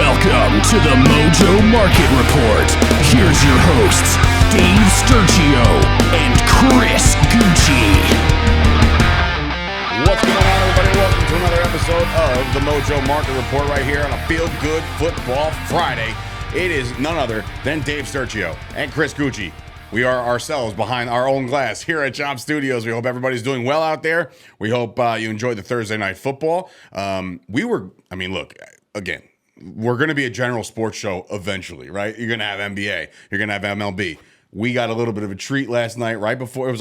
Welcome to the Mojo Market Report. Here's your hosts, Dave Sturchio and Chris Gueci. What's going on, everybody? Welcome to another episode of the Mojo Market Report right here on a Feel Good Football Friday. It is none other than Dave Sturchio and Chris Gueci. We are ourselves behind our own glass here at Job Studios. We hope everybody's doing well out there. We hope you enjoyed the Thursday night football. Again, we're going to be a general sports show eventually, right? You're going to have NBA. You're going to have MLB. We got a little bit of a treat last night right before. It was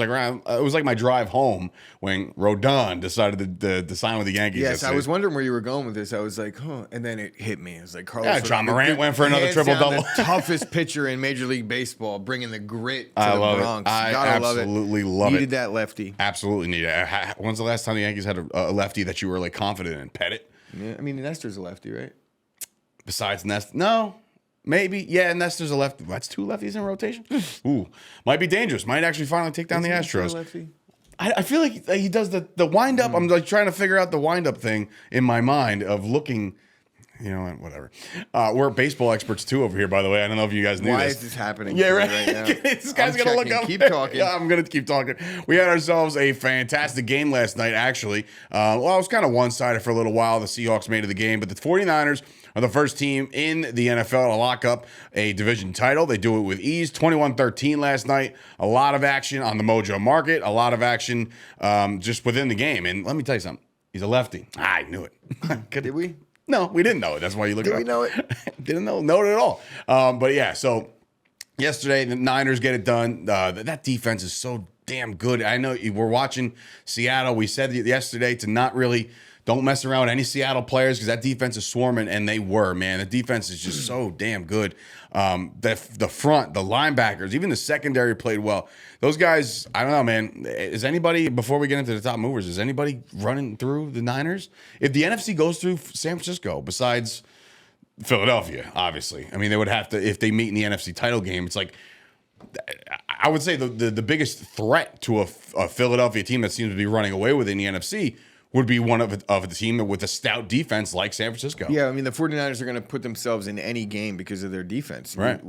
like my drive home when Rodon decided to sign with the Yankees. Yes, I was wondering where you were going with this. I was like, huh. And then it hit me. It was like, Carlos. John Morant went for another triple-double. The toughest pitcher in Major League Baseball, bringing the grit to I the love Bronx. it. I absolutely love it. Needed that lefty. Absolutely needed it. When's the last time the Yankees had a lefty that you were like confident in? Pettit? Yeah, I mean, Nestor's a lefty, right? Besides Nestor? No. Maybe. Yeah, Nestor's a lefty. That's two lefties in rotation? Ooh. Might be dangerous. Might actually finally take down the Astros. I feel like he does the wind-up. I'm like trying to figure out the wind-up thing in my mind of looking... You know what? Whatever. We're baseball experts too over here, by the way. I don't know if you guys knew this. Why is this happening? Yeah, right. Now? This guy's gonna look up. Keep talking. Yeah, I'm gonna keep talking. We had ourselves a fantastic game last night. Actually, it was kind of one-sided for a little while. The Seahawks made it the game, but the 49ers are the first team in the NFL to lock up a division title. They do it with ease. 21-13 last night. A lot of action on the Mojo market. A lot of action just within the game. And let me tell you something. He's a lefty. I knew it. Did we? No, we didn't know it. That's why you look at it. Did we know it? Didn't know it at all. But yeah, so yesterday the Niners get it done. That defense is so damn good. I know we're watching Seattle. We said yesterday to don't mess around with any Seattle players because that defense is swarming, and they were, man. The defense is just so damn good. The front, the linebackers, even the secondary played well. Those guys, I don't know, man. Is anybody, before we get into the top movers, is anybody running through the Niners? If the NFC goes through San Francisco, besides Philadelphia, obviously. I mean, they would have to, if they meet in the NFC title game, it's like, I would say the biggest threat to a Philadelphia team that seems to be running away with in the NFC would be one of the team with a stout defense like San Francisco. Yeah, I mean, the 49ers are going to put themselves in any game because of their defense. Right.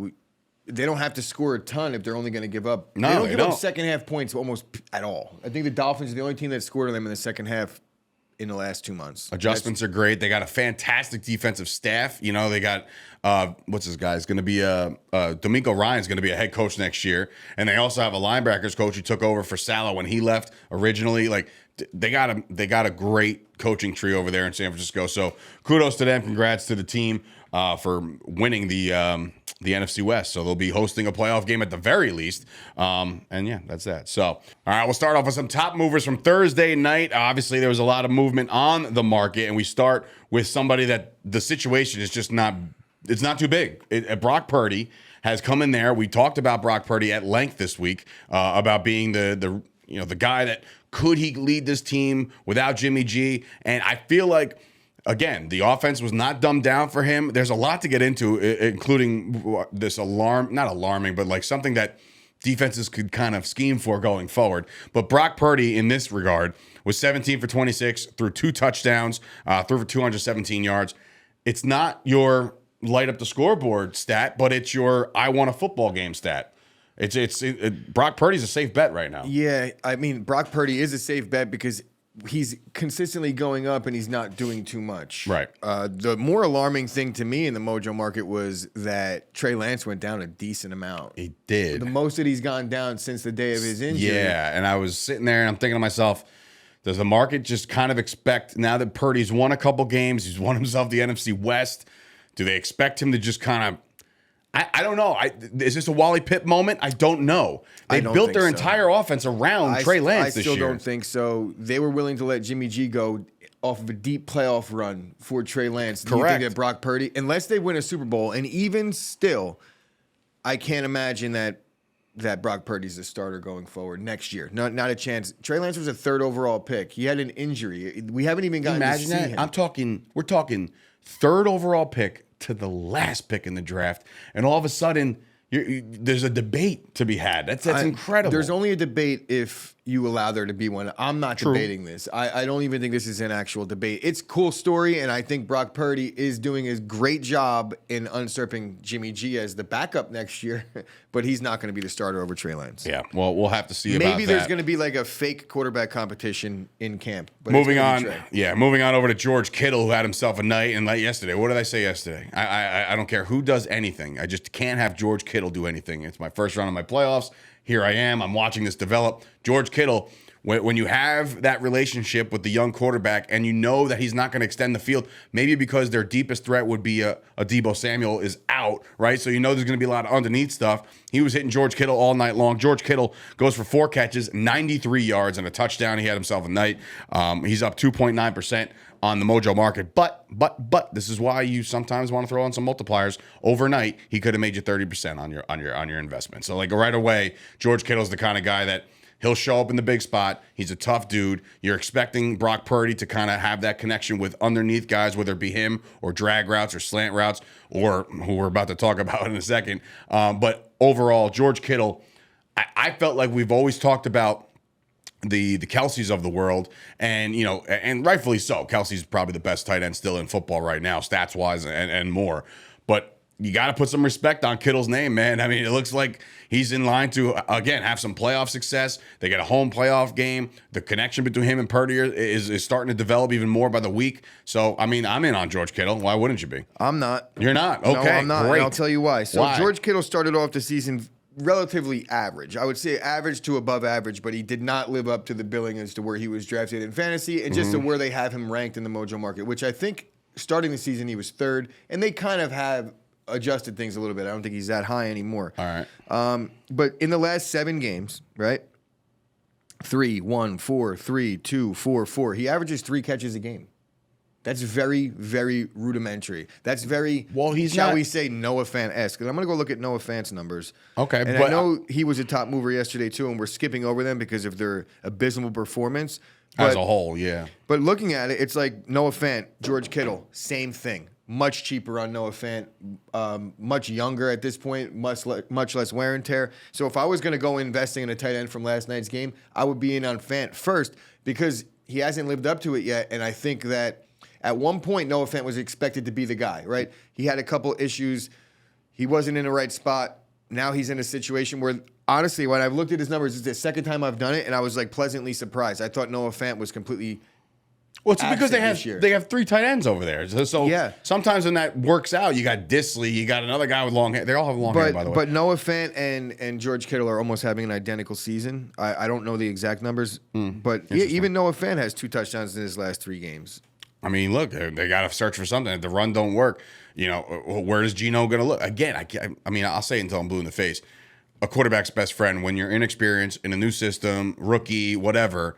They don't have to score a ton if they're only going to give up. No, they don't give up second half points almost at all. I think the Dolphins are the only team that scored on them in the second half in the last 2 months. Adjustments are great. They got a fantastic defensive staff. You know, they got what's his guy? It's going to be D'Amico Ryan's going to be a head coach next year, and they also have a linebackers coach who took over for Salah when he left originally. Like they got a great coaching tree over there in San Francisco. So kudos to them. Congrats to the team for winning the NFC West. So they'll be hosting a playoff game at the very least. And yeah, that's that. So, all right, we'll start off with some top movers from Thursday night. Obviously, there was a lot of movement on the market, and we start with somebody that the situation is just not too big. Brock Purdy has come in there. We talked about Brock Purdy at length this week about being the guy that could he lead this team without Jimmy G. And I feel like, again, the offense was not dumbed down for him. There's a lot to get into, including this not alarming, but like something that defenses could kind of scheme for going forward. But Brock Purdy, in this regard, was 17 for 26, threw 2 touchdowns, threw for 217 yards. It's not your light up the scoreboard stat, but it's your I won a football game stat. Brock Purdy's a safe bet right now. Yeah, I mean, Brock Purdy is a safe bet because he's consistently going up and he's not doing too much. Right. The more alarming thing to me in the Mojo market was that Trey Lance went down a decent amount. He did. The most that he's gone down since the day of his injury. Yeah, and I was sitting there and I'm thinking to myself, does the market just kind of expect, now that Purdy's won a couple games, he's won himself the NFC West, do they expect him to just kind of, I don't know. Is this a Wally Pipp moment? I don't know. They built their entire offense around Trey Lance this year. I still don't think so. They were willing to let Jimmy G go off of a deep playoff run for Trey Lance. Correct. Do you think that Brock Purdy, unless they win a Super Bowl, and even still, I can't imagine that Brock Purdy's a starter going forward next year. Not a chance. Trey Lance was a 3rd overall pick. He had an injury. We haven't even gotten to see him. We're talking 3rd overall pick to the last pick in the draft, and all of a sudden there's a debate to be had. That's incredible. There's only a debate if you allow there to be one. I'm not debating this. I don't even think this is an actual debate. It's a cool story, and I think Brock Purdy is doing a great job in usurping Jimmy G as the backup next year, but he's not going to be the starter over Trey Lance. Yeah, well, we'll have to see about that. Maybe there's going to be like a fake quarterback competition in camp. But moving on over to George Kittle, who had himself a night. And like yesterday, what did I say yesterday? I don't care who does anything. I just can't have George Kittle do anything. It's my first round of my playoffs. Here I am. I'm watching this develop. George Kittle, when you have that relationship with the young quarterback and you know that he's not going to extend the field, maybe because their deepest threat would be a Deebo Samuel is out, right? So you know there's going to be a lot of underneath stuff. He was hitting George Kittle all night long. George Kittle goes for 4 catches, 93 yards, and a touchdown. He had himself a night. He's up 2.9% on the Mojo market. But this is why you sometimes want to throw on some multipliers. Overnight, he could have made you 30% on your investment. So like right away, George Kittle's the kind of guy that he'll show up in the big spot. He's a tough dude. You're expecting Brock Purdy to kind of have that connection with underneath guys, whether it be him or drag routes or slant routes or who we're about to talk about in a second. But overall, George Kittle, I felt like we've always talked about the Kelce's of the world, and and rightfully so. Kelce's probably the best tight end still in football right now, stats wise and more. But you got to put some respect on Kittle's name, man. I mean, it looks like he's in line to again have some playoff success. They get a home playoff game. The connection between him and Purdy is starting to develop even more by the week. So I mean, I'm in on George Kittle. Why wouldn't you be? I'm not. You're not. Okay, no, I'm not. Great. And I'll tell you why. So Why? George Kittle started off the season relatively average. I would say average to above average, but he did not live up to the billing as to where he was drafted in fantasy and just to where they have him ranked in the Mojo market, which I think starting the season he was 3rd, and they kind of have adjusted things a little bit. I don't think he's that high anymore. All right. But in the last 7 games, right? 3, 1, 4, 3, 2, 4, 4. He averages 3 catches a game. That's very, very rudimentary. That's very, shall we say, Noah Fant-esque. Because I'm going to go look at Noah Fant's numbers. Okay. And I know he was a top mover yesterday, too, and we're skipping over them because of their abysmal performance. As a whole, yeah. But looking at it, it's like Noah Fant, George Kittle, same thing. Much cheaper on Noah Fant, much younger at this point, much less wear and tear. So if I was going to go investing in a tight end from last night's game, I would be in on Fant first because he hasn't lived up to it yet. And I think that at one point, Noah Fant was expected to be the guy, right? He had a couple issues. He wasn't in the right spot. Now he's in a situation where, honestly, when I've looked at his numbers, it's the second time I've done it, and I was like pleasantly surprised. I thought Noah Fant was completely well, it's because they have 3 tight ends over there. So yeah. Sometimes when that works out, you got Disley, you got another guy with long hair. They all have long hair, by the way. But Noah Fant and George Kittle are almost having an identical season. I don't know the exact numbers, but even Noah Fant has 2 touchdowns in his last 3 games. I mean, look, they got to search for something. If the run don't work, where is Geno going to look? Again, I mean, I'll say it until I'm blue in the face. A quarterback's best friend, when you're inexperienced in a new system, rookie, whatever,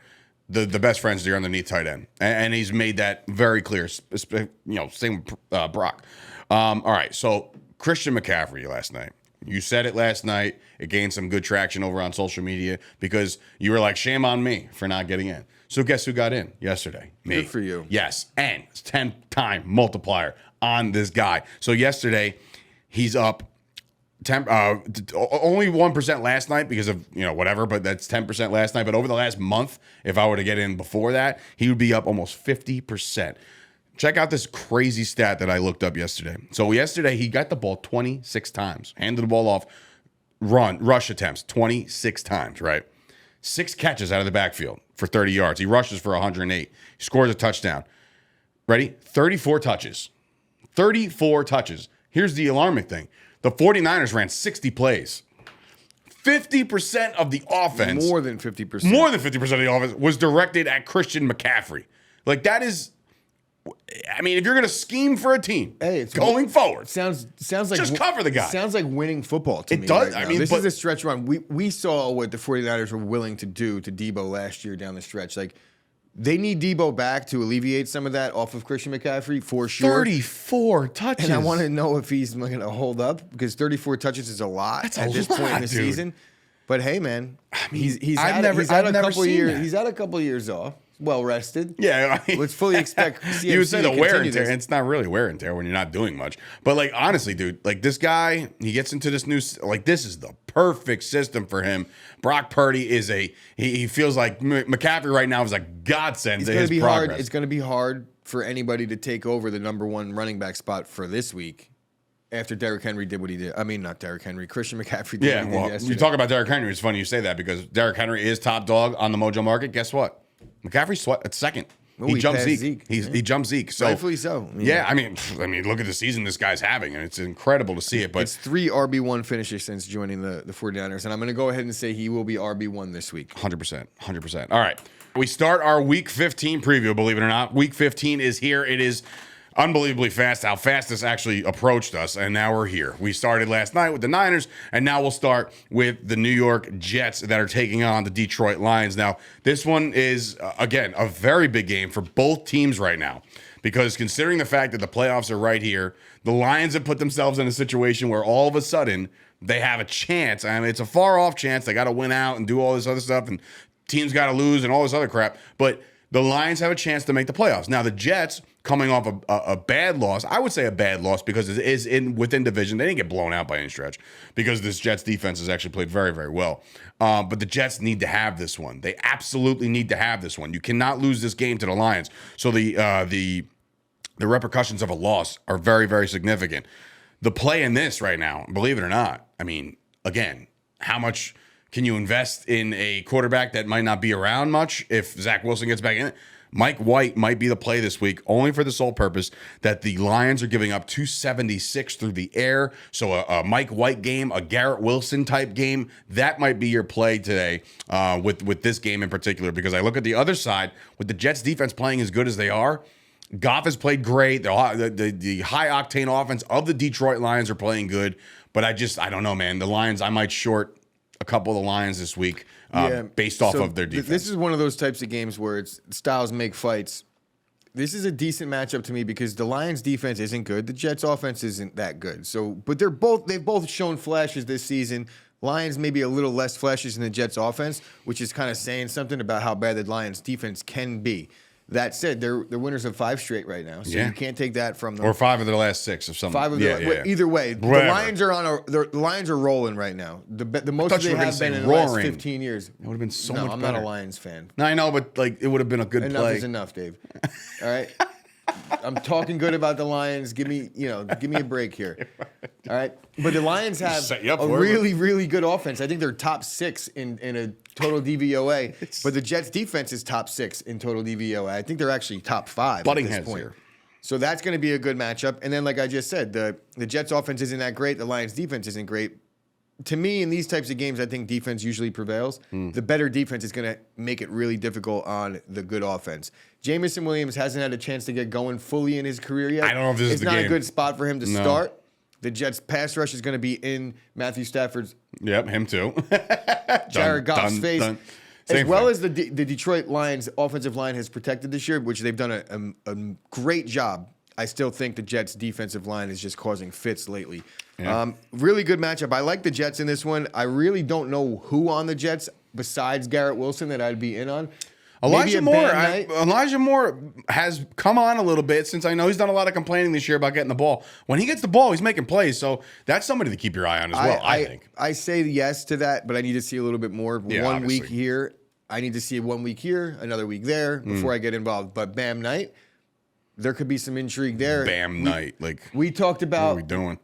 the best friends are your underneath tight end. And he's made that very clear, same with Brock. All right, so Christian McCaffery last night. You said it last night. It gained some good traction over on social media because you were like, shame on me for not getting in. So guess who got in yesterday? Me. Good for you. Yes, and it's 10-time multiplier on this guy. So yesterday, he's up only 1% last night because of whatever, but that's 10% last night. But over the last month, if I were to get in before that, he would be up almost 50%. Check out this crazy stat that I looked up yesterday. So yesterday, he got the ball 26 times, handed the ball off, rush attempts 26 times, right? 6 catches out of the backfield for 30 yards. He rushes for 108. He scores a touchdown. Ready? 34 touches. 34 touches. Here's the alarming thing. The 49ers ran 60 plays. 50% of the offense. More than 50%. More than 50% of the offense was directed at Christian McCaffrey. Like, that is... I mean, if you're going to scheme for a team going forward, sounds like just cover the guy. Sounds like winning football to me. It does. Right I mean, this is a stretch run. We saw what the 49ers were willing to do to Debo last year down the stretch. Like, they need Debo back to alleviate some of that off of Christian McCaffrey for sure. 34 touches. And I want to know if he's going to hold up because 34 touches is a lot at this point in the season. But hey, man, I mean, he's had a couple years off. Well rested. Yeah. I mean, let's fully expect CMC you would say the wear and tear. This. It's not really wear and tear when you're not doing much. But like honestly, dude, like this guy, he gets into this new, like this is the perfect system for him. Brock Purdy is he feels like McCaffery right now is a godsend to his progress. It's going to be hard for anybody to take over the number one running back spot for this week after Derrick Henry did what he did. I mean, not Derrick Henry, Christian McCaffrey did what he did yesterday. You talk about Derrick Henry. It's funny you say that because Derrick Henry is top dog on the Mojo market. Guess what? McCaffrey's at second. He jumped Zeke. He jumped Zeke. So rightfully so. Yeah, I mean, look at the season this guy's having, and it's incredible to see it. But it's 3 RB1 finishes since joining the 49ers, and I'm going to go ahead and say he will be RB1 this week. 100%. All right, we start our Week 15 preview. Believe it or not, Week 15 is here. It is unbelievably fast how fast this actually approached us, and now we're here. We started last night with the Niners, and now we'll start with the New York Jets that are taking on the Detroit Lions. Now, this one is, again, a very big game for both teams right now, because considering the fact that the playoffs are right here, the Lions have put themselves in a situation where all of a sudden they have a chance. I mean, it's a far-off chance. They got to win out and do all this other stuff, and teams got to lose and all this other crap, but the Lions have a chance to make the playoffs. Now, the Jets, coming off a bad loss, I would say a bad loss because it is within division. They didn't get blown out by any stretch because this Jets defense has actually played very, very well. But the Jets need to have this one. They absolutely need to have this one. You cannot lose this game to the Lions. So the repercussions of a loss are very, very significant. The play in this right now, believe it or not, I mean, again, how much can you invest in a quarterback that might not be around much if Zach Wilson gets back in it? Mike White might be the play this week, only for the sole purpose that the Lions are giving up 276 through the air. So a Mike White game, a Garrett Wilson type game, that might be your play today with this game in particular. Because I look at the other side, with the Jets defense playing as good as they are, Goff has played great. The high-octane offense of the Detroit Lions are playing good. But I don't know, man. The Lions, I might short a couple of the Lions this week based off of their defense. This is one of those types of games where it's styles make fights. This is a decent matchup to me because the Lions defense isn't good. The Jets offense isn't that good. So, but they've both shown flashes this season. Lions maybe a little less flashes than the Jets offense, which is kind of saying something about how bad the Lions defense can be. That said, they're winners of 5 straight right now, so you can't take that from them. Or 5 of their last 6 of something. 5 of their either way, the Lions are the Lions are rolling right now. The most they have been in the last 15 years. It would have been so much better. I'm not a Lions fan. No, I know, but it would have been a good enough play. Enough is enough, Dave. All right. I'm talking good about the Lions. Give me a break here. All right. But the Lions have a really, really good offense. I think they're top 6 in a total DVOA. But the Jets defense is top 6 in total DVOA. I think they're actually top 5 at this point. Here. So that's going to be a good matchup. And then, like I just said, the Jets offense isn't that great. The Lions defense isn't great. To me, in these types of games, I think defense usually prevails. The better defense is going to make it really difficult on the good offense. Jamison Williams hasn't had a chance to get going fully in his career yet. I don't know if this is the game. It's not a good spot for him to start. The Jets' pass rush is going to be in Matthew Stafford's. Yep, him too. Jared Goff's face. As well as the Detroit Lions' offensive line has protected this year, which they've done a great job. I still think the Jets' defensive line is just causing fits lately. Yeah. Really good matchup. I like the Jets in this one. I really don't know who on the Jets besides Garrett Wilson that I'd be in on. Elijah Moore has come on a little bit since I know he's done a lot of complaining this year about getting the ball. When he gets the ball, he's making plays. So that's somebody to keep your eye on as well, I think. I say yes to that, but I need to see a little bit more. Yeah, one week here. I need to see 1 week here, another week there before I get involved. But Bam Knight, there could be some intrigue there. Bam Knight. We talked about. What are we doing?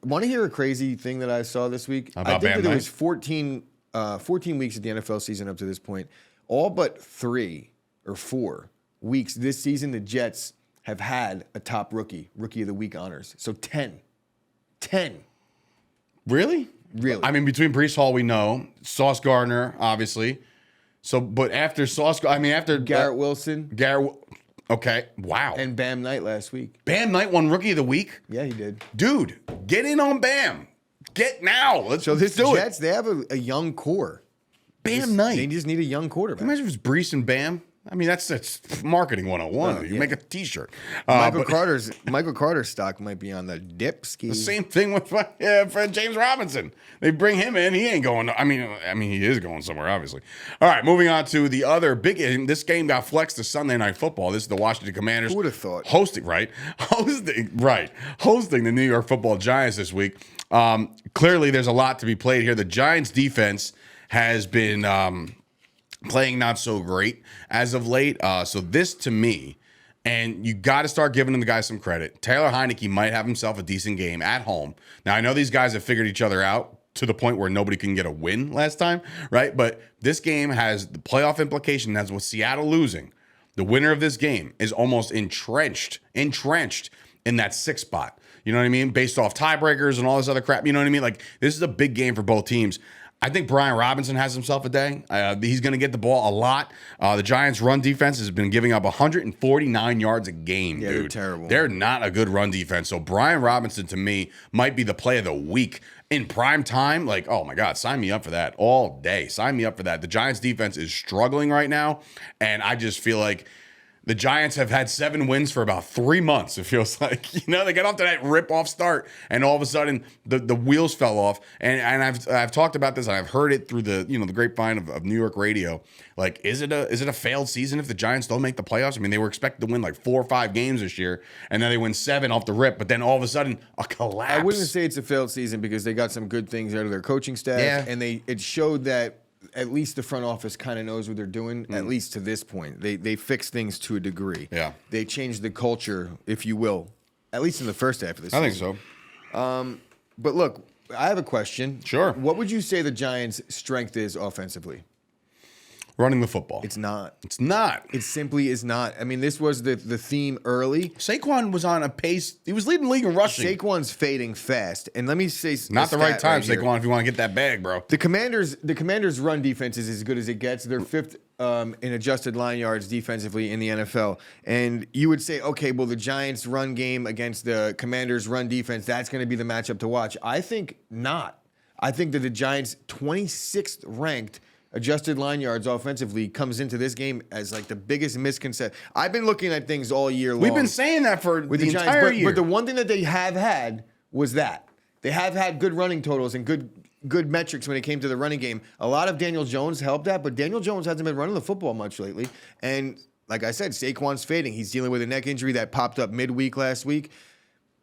Want to hear a crazy thing that I saw this week? About I think Bam that Knight? it was 14 weeks of the NFL season up to this point. All but 3 or 4 weeks this season, the Jets have had a top rookie of the week honors. So 10. Really? Really. I mean, between Breece Hall, we know. Sauce Gardner, obviously. So, but after after Garrett Wilson. Okay. Wow. And Bam Knight last week. Bam Knight won Rookie of the Week? Yeah, he did. Dude, get in on Bam. Get now. Let's do Jets, they have a young core. Bam Knight. They just need a young quarterback. Imagine if it's Breece and Bam. I mean, that's marketing 101. You make a T-shirt. Michael Carter's stock might be on the dip ski. The same thing with Fred James Robinson. They bring him in. He ain't going. I mean, he is going somewhere, obviously. All right, moving on to the other big game. This game got flexed to Sunday Night Football. This is the Washington Commanders. Who would have thought? Hosting the New York Football Giants this week. Clearly, there's a lot to be played here. The Giants' defense has been playing not so great as of late. So this, to me, and you got to start giving the guys some credit. Taylor Heineke might have himself a decent game at home. Now, I know these guys have figured each other out to the point where nobody can get a win last time, right? But this game has the playoff implication. That's with Seattle losing. The winner of this game is almost entrenched in that sixth spot. You know what I mean? Based off tiebreakers and all this other crap. You know what I mean? Like, this is a big game for both teams. I think Brian Robinson has himself a day. He's going to get the ball a lot. The Giants' run defense has been giving up 149 yards a game, dude. They're terrible. They're not a good run defense. So Brian Robinson, to me, might be the play of the week. In prime time, like, oh my God, sign me up for that all day. Sign me up for that. The Giants' defense is struggling right now, and I just feel like the Giants have had 7 wins for about 3 months, it feels like. You know, they got off to that rip-off start, and all of a sudden, the wheels fell off. And I've talked about this, and I've heard it through the grapevine of New York radio. Like, is it a failed season if the Giants don't make the playoffs? I mean, they were expected to win like 4 or 5 games this year, and then they win 7 off the rip, but then all of a sudden, a collapse. I wouldn't say it's a failed season because they got some good things out of their coaching staff, and it showed that at least the front office kind of knows what they're doing, at least to this point. They fix things to a degree. Yeah. They changed the culture, if you will, at least in the first half of the season. I think so. But look, I have a question. Sure. What would you say the Giants' strength is offensively? Running the football. It's not. It's not. It simply is not. I mean, this was the theme early. Saquon was on a pace. He was leading the league in rushing. Saquon's fading fast. And let me say not the right time, right Saquon, if you want to get that bag, bro. The Commanders' run defense is as good as it gets. They're 5th in adjusted line yards defensively in the NFL. And you would say, okay, well, the Giants' run game against the Commanders' run defense, that's going to be the matchup to watch. I think not. I think that the Giants' 26th ranked adjusted line yards offensively comes into this game as like the biggest misconception. I've been looking at things all year long. We've been saying that for the entire year. But the one thing that they have had was that. They have had good running totals and good metrics when it came to the running game. A lot of Daniel Jones helped that, but Daniel Jones hasn't been running the football much lately. And like I said, Saquon's fading. He's dealing with a neck injury that popped up midweek last week.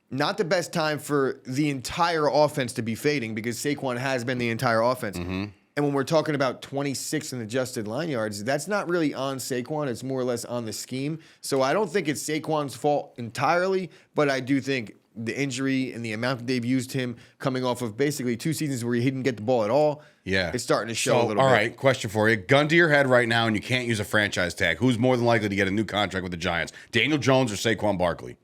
Not the best time for the entire offense to be fading because Saquon has been the entire offense. Mm-hmm. And when we're talking about 26 in adjusted line yards, that's not really on Saquon. It's more or less on the scheme. So I don't think it's Saquon's fault entirely, but I do think the injury and the amount that they've used him coming off of basically 2 seasons where he didn't get the ball at all, it's starting to show a little bit. All right, question for you. Gun to your head right now, and you can't use a franchise tag. Who's more than likely to get a new contract with the Giants? Daniel Jones or Saquon Barkley?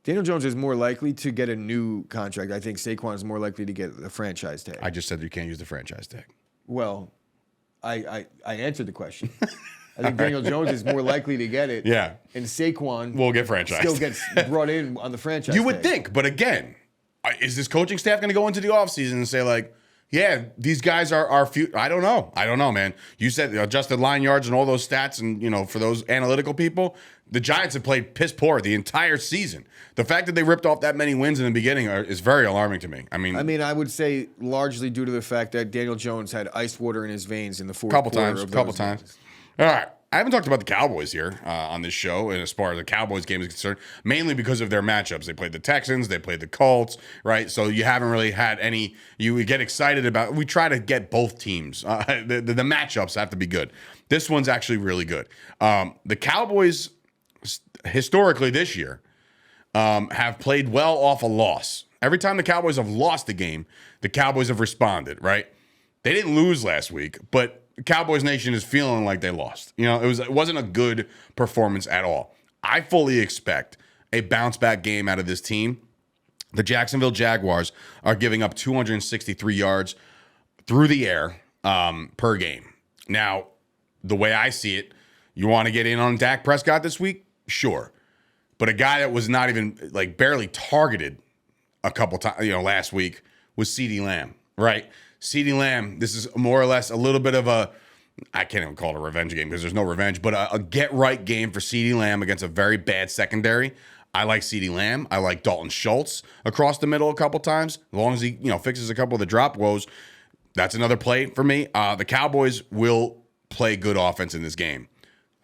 Daniel Jones is more likely to get a new contract. I think Saquon is more likely to get a franchise tag. I just said you can't use the franchise tag. Well, I answered the question. I think Daniel Jones is more likely to get it. Yeah. And Saquon will get franchised. Still gets brought in on the franchise You would think, but again, is this coaching staff going to go into the offseason and say, like, yeah, these guys are few. I don't know, man. You said adjusted line yards and all those stats, and for those analytical people, the Giants have played piss poor the entire season. The fact that they ripped off that many wins in the beginning is very alarming to me. I mean, I would say largely due to the fact that Daniel Jones had ice water in his veins in the fourth quarter. Couple times. All right. I haven't talked about the Cowboys here on this show, and as far as the Cowboys game is concerned, mainly because of their matchups. They played the Texans, they played the Colts, right? So you haven't really had any. You get excited about. We try to get both teams. The matchups have to be good. This one's actually really good. The Cowboys, historically this year, have played well off a loss. Every time the Cowboys have lost a game, the Cowboys have responded, right? They didn't lose last week, but Cowboys Nation is feeling like they lost. It wasn't a good performance at all. I fully expect a bounce back game out of this team. The Jacksonville Jaguars are giving up 263 yards through the air per game. Now, the way I see it, you want to get in on Dak Prescott this week? Sure. But a guy that was not even barely targeted a couple times, last week was CeeDee Lamb, right? CeeDee Lamb, this is more or less a little bit of I can't even call it a revenge game because there's no revenge, but a get-right game for CeeDee Lamb against a very bad secondary. I like CeeDee Lamb. I like Dalton Schultz across the middle a couple times. As long as he fixes a couple of the drop woes, that's another play for me. The Cowboys will play good offense in this game.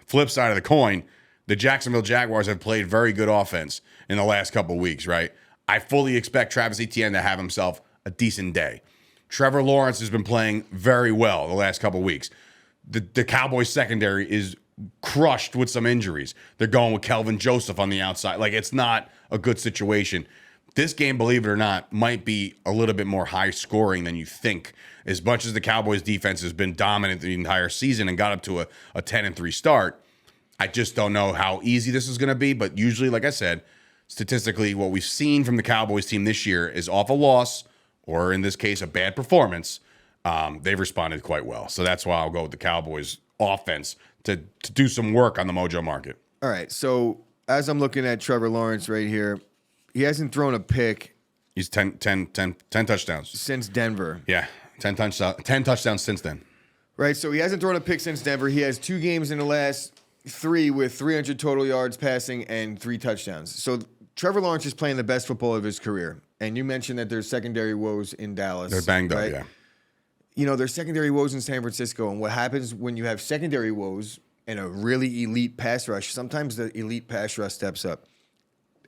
Flip side of the coin, the Jacksonville Jaguars have played very good offense in the last couple of weeks, right? I fully expect Travis Etienne to have himself a decent day. Trevor Lawrence has been playing very well the last couple of weeks. The Cowboys secondary is crushed with some injuries. They're going with Kelvin Joseph on the outside. Like, it's not a good situation. This game, believe it or not, might be a little bit more high scoring than you think. As much as the Cowboys defense has been dominant the entire season and got up to a 10-3 start, I just don't know how easy this is going to be. But usually, like I said, statistically, what we've seen from the Cowboys team this year is off a loss, or in this case, a bad performance. They've responded quite well. So that's why I'll go with the Cowboys offense to do some work on the Mojo market. All right. So as I'm looking at Trevor Lawrence right here, he hasn't thrown a pick. He's 10 touchdowns. Since Denver. Yeah, 10 touchdowns since then. Right, so he hasn't thrown a pick since Denver. He has 2 games in the last 3 with 300 total yards passing and 3 touchdowns. So Trevor Lawrence is playing the best football of his career. And you mentioned that there's secondary woes in Dallas. They're banged right? up, yeah. You know, there's secondary woes in San Francisco. And what happens when you have secondary woes and a really elite pass rush, sometimes the elite pass rush steps up.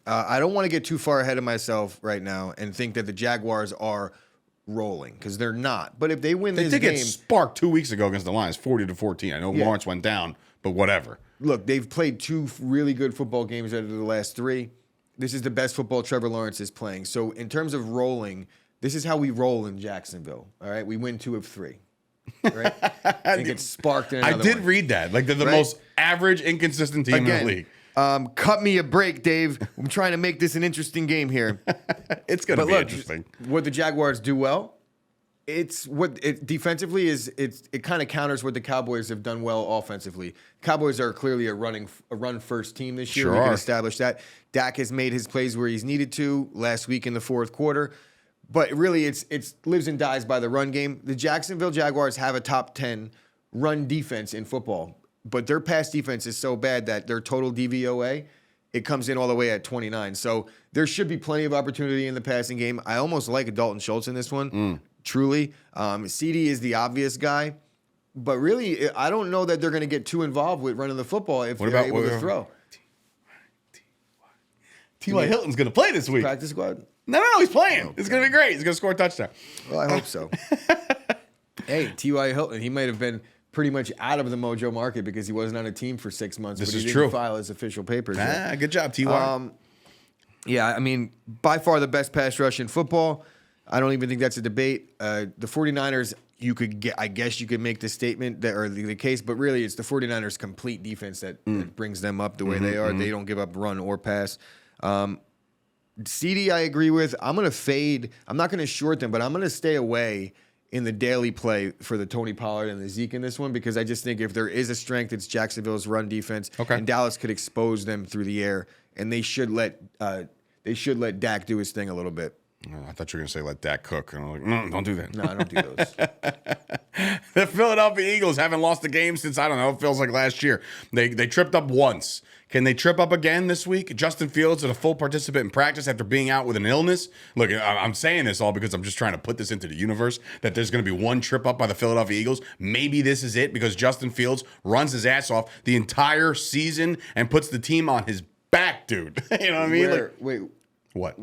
I don't want to get too far ahead of myself right now and think that the Jaguars are rolling, because they're not. But if they win this game... They did get sparked 2 weeks ago against the Lions, 40-14. I know Lawrence went down, but whatever. Look, they've played 2 really good football games out of the last 3. This is the best football Trevor Lawrence is playing. So in terms of rolling, this is how we roll in Jacksonville. All right? We win 2 of 3. Right? And get sparked in another I did one. read that. Like, they're the most average, inconsistent team in the league. Cut me a break, Dave. I'm trying to make this an interesting game here. It's going to be interesting. What the Jaguars do well, defensively it kind of counters what the Cowboys have done well offensively. Cowboys are clearly a run first team this year. Sure We can are. establish that. Dak has made his plays where he's needed to last week in the fourth quarter. But really, it's lives and dies by the run game. The Jacksonville Jaguars have a top 10 run defense in football. But their pass defense is so bad that their total DVOA, it comes in all the way at 29. So there should be plenty of opportunity in the passing game. I almost like Dalton Schultz in this one, truly. CD is the obvious guy. But really, I don't know that they're going to get too involved with running the football if they're able to throw. T.Y. Hilton's going to play this week. Practice squad? No, he's playing. It's going to be great. He's going to score a touchdown. Well, I hope so. Hey, T.Y. Hilton, he might have been pretty much out of the Mojo market because he wasn't on a team for 6 months. This but is he true. didn't file his official papers yet. Good job, T.Y. Yeah, I mean, by far the best pass rush in football. I don't even think that's a debate. The 49ers, I guess you could make the statement that, or the case, but really it's the 49ers' complete defense that brings them up the way they are. They don't give up run or pass. CD, I agree with. I'm going to fade. I'm not going to short them, but I'm going to stay away in the daily play for the Tony Pollard and the Zeke in this one, because I just think if there is a strength, it's Jacksonville's run defense. Okay. And Dallas could expose them through the air, and they should let Dak do his thing a little bit. I thought you were going to say let Dak cook. And I'm like, no, don't do that. No, I don't do those. The Philadelphia Eagles haven't lost a game since, I don't know, it feels like last year. They tripped up once. Can they trip up again this week? Justin Fields is a full participant in practice after being out with an illness. Look, I'm saying this all because I'm just trying to put this into the universe, that there's going to be one trip up by the Philadelphia Eagles. Maybe this is it, because Justin Fields runs his ass off the entire season and puts the team on his back, dude. You know what I mean? Wait, What?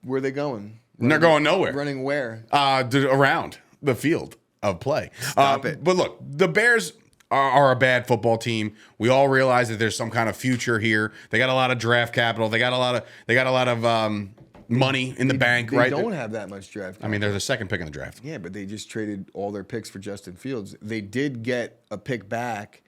where are they going? They're going nowhere. Running where? Around the field of play. Stop it. But look, the Bears are a bad football team. We all realize that there's some kind of future here. They got a lot of draft capital. They got a lot of money in the bank, right? They don't have that much draft. I mean, they're the second pick in the draft. Yeah, but they just traded all their picks for Justin Fields. They did get a pick back,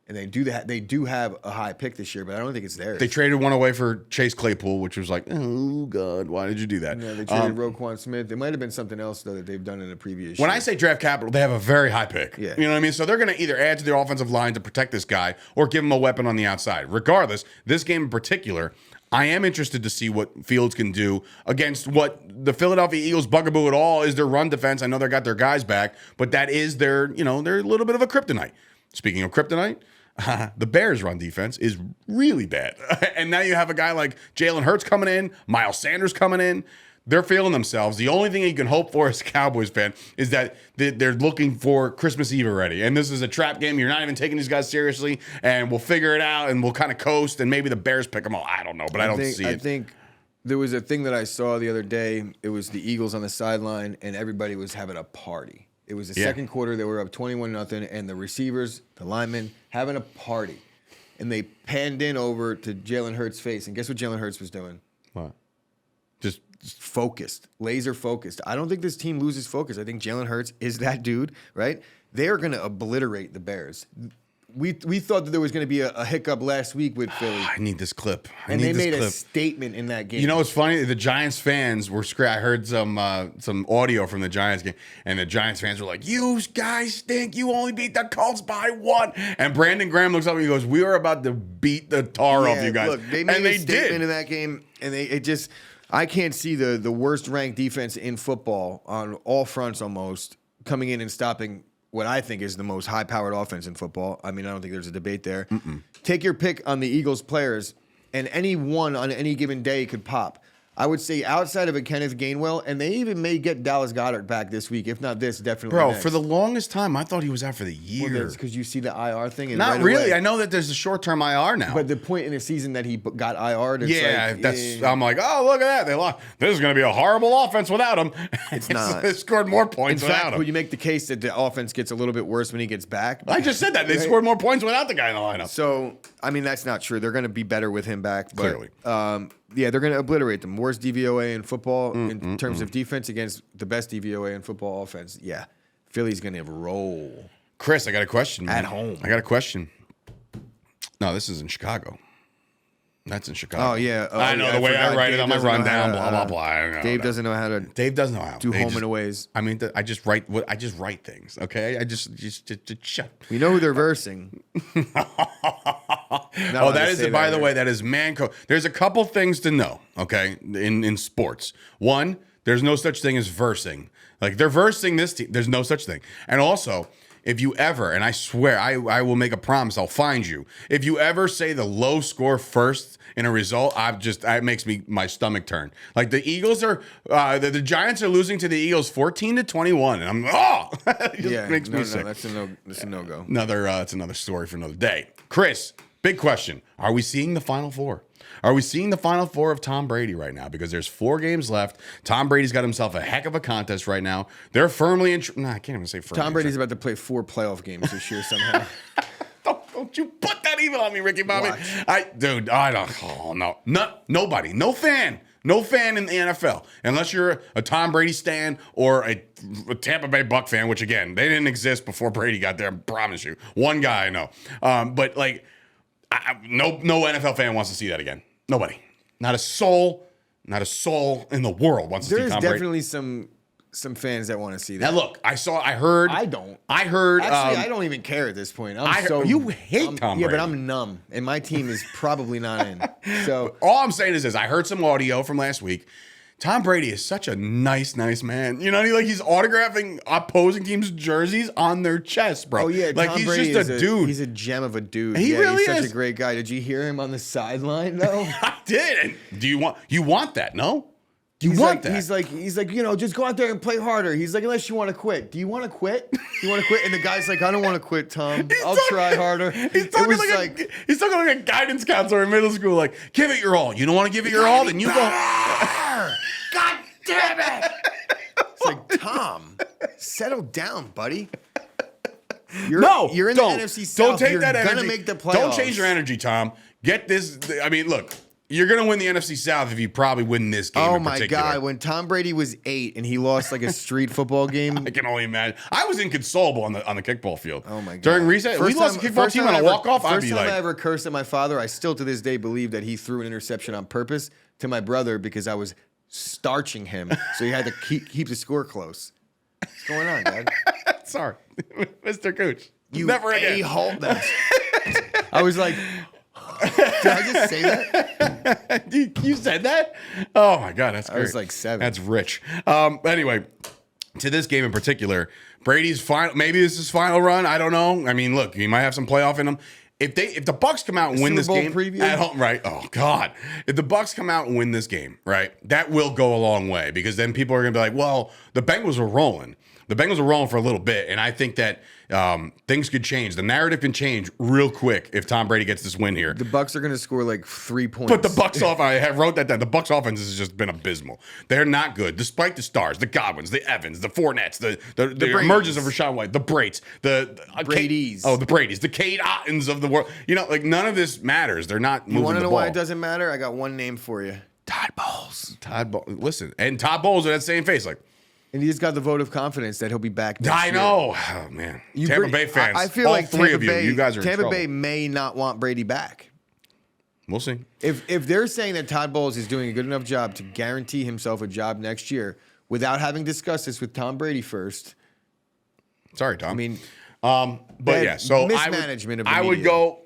and they do have a high pick this year, but I don't think it's theirs. They traded one away for Chase Claypool, which was like, oh God, why did you do that? Yeah, they traded Roquan Smith. There might have been something else though that they've done in a previous year. When I say draft capital, they have a very high pick. Yeah. You know what I mean? So they're going to either add to their offensive line to protect this guy or give him a weapon on the outside. Regardless, this game in particular, I am interested to see what Fields can do against what the Philadelphia Eagles bugaboo at all is their run defense. I know they got their guys back, but that is they're a little bit of a kryptonite. Speaking of kryptonite, the Bears' run defense is really bad. And now you have a guy like Jalen Hurts coming in, Miles Sanders coming in. They're feeling themselves. The only thing you can hope for as a Cowboys fan is that they're looking for Christmas Eve already. And this is a trap game. You're not even taking these guys seriously. And we'll figure it out and we'll kind of coast. And maybe the Bears pick them all. I don't know, but I don't see it. I think There was a thing that I saw the other day. It was the Eagles on the sideline, and everybody was having a party. It was the second quarter. They were up 21-0, and the receivers, the linemen, having a party. And they panned in over to Jalen Hurts' face, and guess what Jalen Hurts was doing? What? Just focused, laser focused. I don't think this team loses focus. I think Jalen Hurts is that dude, right? They are going to obliterate the Bears. We thought that there was going to be a hiccup last week with Philly. I need this clip. And they made a statement in that game. You know what's funny? The Giants fans were I heard some audio from the Giants game, and the Giants fans were like, "You guys stink. You only beat the Colts by 1." And Brandon Graham looks up and he goes, "We were about to beat the tar off you guys." Look, they made a statement in that game, and I can't see the worst ranked defense in football on all fronts almost coming in and stopping what I think is the most high-powered offense in football. I mean, I don't think there's a debate there. Take your pick on the Eagles players, and any one on any given day could pop. I would say outside of a Kenneth Gainwell, and they even may get Dallas Goedert back this week. If not this, definitely next. For the longest time, I thought he was out for the year. Well, that's because you see the IR thing. And Not right really. away, I know that there's a short-term IR now. but the point in the season that he got IR'd, it's I'm like, oh, look at that. They lost. This is going to be a horrible offense without him. It's not. They scored more points In without fact, him. would you make the case that the offense gets a little bit worse when he gets back? I just said that. They Right? scored more points without the guy in the lineup. So, I mean, that's not true. They're going to be better with him back. But, Clearly. yeah, they're going to obliterate them. Worst DVOA in football in terms of defense against the best DVOA in football offense. Yeah, Philly's going to roll. Chris, I got a question. Man. At home. I got a question. No, this is in Chicago. That's in Chicago. Oh, yeah. I know the way I write it on my rundown, blah, blah, blah. Dave doesn't know how to Dave doesn't know how. do home and aways. I mean, I just write things, okay? I just shut. We know who they're versing. Oh, that is, by the way, that is Manco. There's a couple things to know, okay, in sports. One, there's no such thing as versing. Like, they're versing this team. There's no such thing. And also, if you ever, and I swear, I will make a promise, I'll find you. If you ever say the low score first in a result, it makes my stomach turn. Like, the Eagles are, the Giants are losing to the Eagles 14-21, and I'm, it makes me sick. That's a no-go. It's another story for another day. Chris, big question. Are we seeing the Final Four? Are we seeing the Final Four of Tom Brady right now? Because there's 4 games left. Tom Brady's got himself a heck of a contest right now. They're firmly in. I can't even say firmly. Tom Brady's about to play 4 playoff games this year somehow. Don't you put that evil on me, Ricky Bobby. Watch. I don't. Oh, no. Nobody. No fan. No fan in the NFL. Unless you're a Tom Brady stan or a Tampa Bay Buck fan, which, again, they didn't exist before Brady got there. I promise you. One guy I know. But, like, no NFL fan wants to see that again. Nobody. Not a soul in the world wants to see Tom Brady. There's definitely some fans that want to see that. Now, look, I heard. I don't. I heard. Actually, I don't even care at this point. You hate Tom Brady. Yeah, but I'm numb, and my team is probably not in. So all I'm saying is this: I heard some audio from last week. Tom Brady is such a nice man. You know, he's autographing opposing teams' jerseys on their chest, bro. Oh yeah, like Tom he's Brady just a dude. He's a gem of a dude. He really he's such is. a great guy. Did you hear him on the sideline though? I did. And do you want that? No. He's like, just go out there and play harder. He's like, unless you want to quit. Do you want to quit? You want to quit? And the guy's like, I don't want to quit, Tom. I'll try harder. He's talking like a guidance counselor in middle school. Like, give it your all. You don't want to give it your all, then you go. God damn it! It's like, Tom, settle down, buddy. You're in the NFC South. Don't take You're that energy. Gonna make the playoffs. Don't change your energy, Tom. Get this. I mean, look. You're going to win the NFC South if you probably win this game in particular. Oh, my God. When Tom Brady was 8 and he lost like a street football game. I can only imagine. I was inconsolable on the kickball field. Oh, my God. During recess, we lost the kickball team on a walk-off. First time I ever cursed at my father, I still to this day believe that he threw an interception on purpose to my brother because I was starching him. So he had to keep the score close. What's going on, Dad? Sorry. Mr. Cooch. You never again. A-hole. I was like... Did I just say that? You said that? Oh my God, that's great. I was like 7. That's rich. Anyway, to this game in particular, Brady's final. Maybe this is his final run. I don't know. I mean, look, he might have some playoff in him. If the Bucks come out and win this game at home, right? Oh God, if the Bucks come out and win this game, right, that will go a long way because then people are gonna be like, well, the Bengals were rolling. the Bengals are rolling for a little bit, and I think that things could change. The narrative can change real quick if Tom Brady gets this win here. The Bucs are going to score like 3 points. But the Bucs I wrote that down. The Bucs offense has just been abysmal. They're not good, despite the stars, the Godwins, the Evans, the Fournettes, the emergence of Rashawn White, the Brates, the Brady's. the Brady's, the Cade Ottens of the world. Like none of this matters. They're not moving the ball. You want to know why it doesn't matter? I got one name for you. Todd Bowles. Listen, and Todd Bowles with that same face, like. And he's got the vote of confidence that he'll be back next year. know. Oh, man. Tampa Bay fans. I feel all like three Tampa of Bay, you guys are in Tampa trouble. Bay may not want Brady back. We'll see. If they're saying that Todd Bowles is doing a good enough job to guarantee himself a job next year without having discussed this with Tom Brady first. Sorry, Tom. I mean, but yeah, so mismanagement of the I would media. go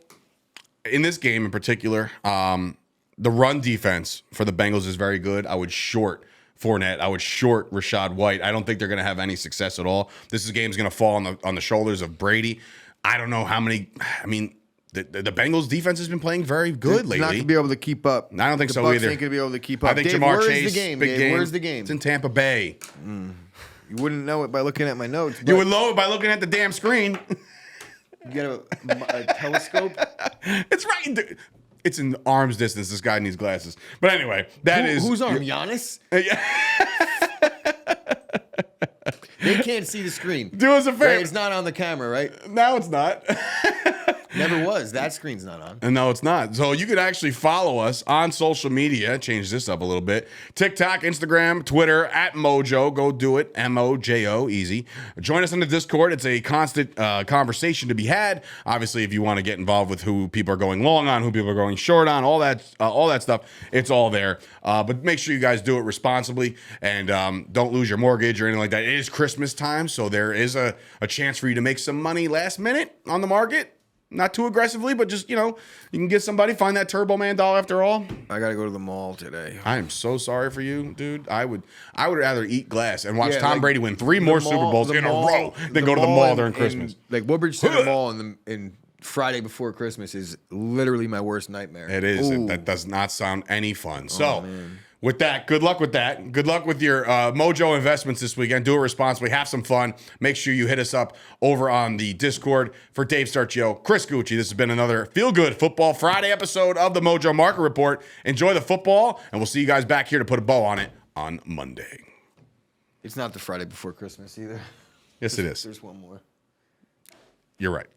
in this game in particular. The run defense for the Bengals is very good. I would short Fournette. I would short Rashad White. I don't think they're going to have any success at all. This game's going to fall on the shoulders of Brady. I don't know how many. I mean, the Bengals defense has been playing very good lately. Not going to be able to keep up. I don't think the so Bucs either. ain't going to be able to keep up. I think Dave, Jamar where's Chase, the game? big Dave, game. Where's the game? It's in Tampa Bay. You wouldn't know it by looking at my notes. You would know it by looking at the damn screen. You got a telescope? It's right. It's in arm's distance. This guy needs glasses. But anyway, Who's on? Giannis? They can't see the screen. Do us a favor. Right? It's not on the camera, right? No, it's not. Never was. That screen's not on. No, it's not. So you could actually follow us on social media. Change this up a little bit. TikTok, Instagram, Twitter, at Mojo. Go do it. MOJO. Easy. Join us on the Discord. It's a constant conversation to be had. Obviously, if you want to get involved with who people are going long on, who people are going short on, all that stuff, it's all there. But make sure you guys do it responsibly and don't lose your mortgage or anything like that. It is Christmas time, so there is a chance for you to make some money last minute on the market. Not too aggressively, but just, you can get somebody, find that Turbo Man doll after all. I got to go to the mall today. I am so sorry for you, dude. I would rather eat glass and watch Tom Brady win 3 more Super Bowls in a row than go to the mall during Christmas. Like Woodbridge Center Mall in Friday before Christmas is literally my worst nightmare. It is. That does not sound any fun. So, with that, good luck with that. Good luck with your Mojo investments this weekend. Do it responsibly. Have some fun. Make sure you hit us up over on the Discord. For Dave Sturchio, Chris Gueci, this has been another Feel Good Football Friday episode of the Mojo Market Report. Enjoy the football, and we'll see you guys back here to put a bow on it on Monday. It's not the Friday before Christmas either. Yes, it is. There's one more. You're right.